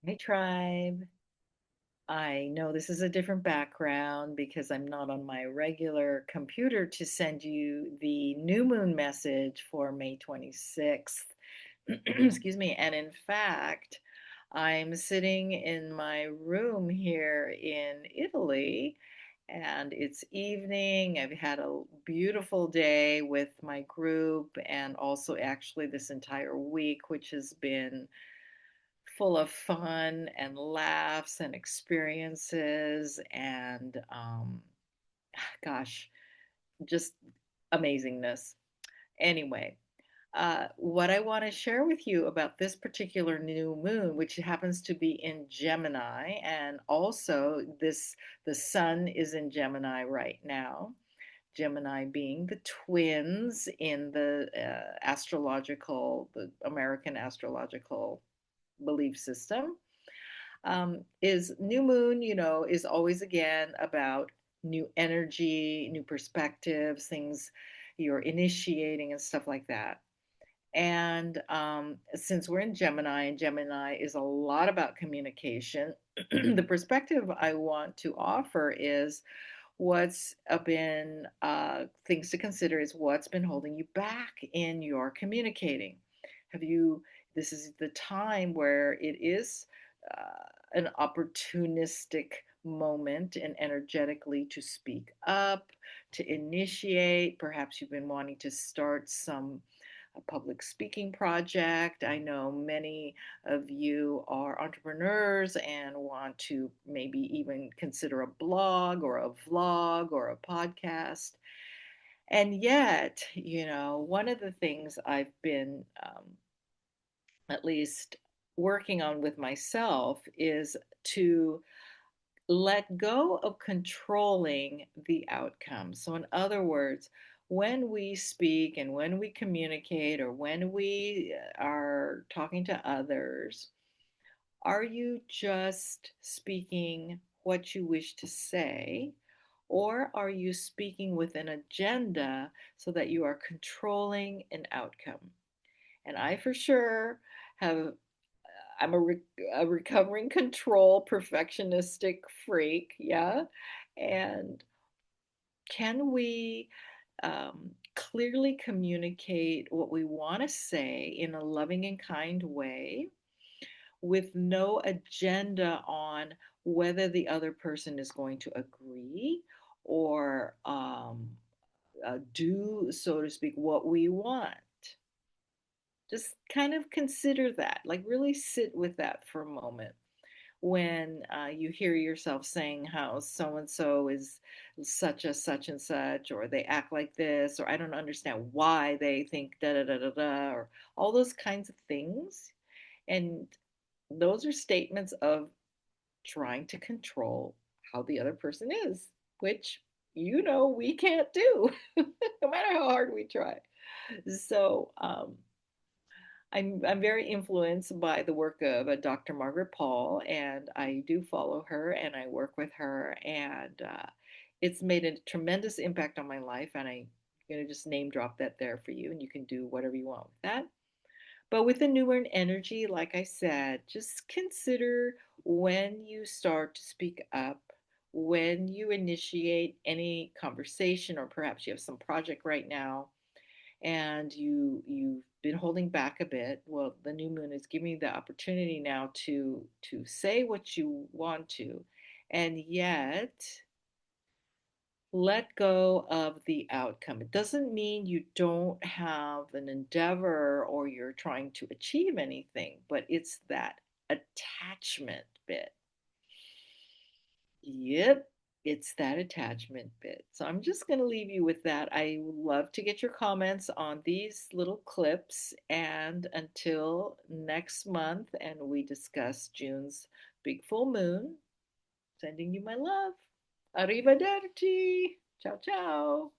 Hey, tribe. I know this is a different background because I'm not on my regular computer to send you the new moon message for May 26th. Excuse me. And in fact, I'm sitting in my room here in Italy and it's evening. I've had a beautiful day with my group and also actually this entire week, which has been full of fun and laughs and experiences and gosh, just amazingness. Anyway, what I want to share with you about this particular new moon, which happens to be in Gemini, and also the sun is in Gemini right now. Gemini being the twins in the American astrological belief system. Is new moon, is always again about new energy, new perspectives, things you're initiating and stuff like that. And since we're in Gemini, and Gemini is a lot about communication, the perspective I want to offer is what's been things to consider is what's been holding you back in your communicating. Have you, this is the time where it is an opportunistic moment and energetically to speak up, to initiate. Perhaps you've been wanting to start some a public speaking project. I know many of you are entrepreneurs and want to maybe even consider a blog or a vlog or a podcast. And yet, one of the things I've been at least working on with myself is to let go of controlling the outcome. So, in other words, when we speak and when we communicate or when we are talking to others, are you just speaking what you wish to say? Or are you speaking with an agenda so that you are controlling an outcome? And I for sure have I'm a recovering control perfectionistic freak, yeah. And can we clearly communicate what we want to say in a loving and kind way with no agenda on whether the other person is going to agree or do, so to speak, what we want? Just kind of consider that, like really sit with that for a moment when you hear yourself saying how so and so is such a such and such, or they act like this, or I don't understand why they think da da da da da, or all those kinds of things. And those are statements of trying to control how the other person is, which we can't do, no matter how hard we try. So, I'm very influenced by the work of Dr. Margaret Paul, and I do follow her and I work with her, and it's made a tremendous impact on my life. And I'm going to just name drop that there for you, and you can do whatever you want with that. But with the newer energy, like I said, just consider when you start to speak up, when you initiate any conversation, or perhaps you have some project right now and you've been holding back a bit. Well, the new moon is giving you the opportunity now to say what you want to, and yet let go of the outcome. It doesn't mean you don't have an endeavor or you're trying to achieve anything, but it's that attachment bit. Yep, it's that attachment bit. So I'm just going to leave you with that. I would love to get your comments on these little clips. And until next month, and we discuss June's big full moon, sending you my love. Arrivederci. Ciao, ciao.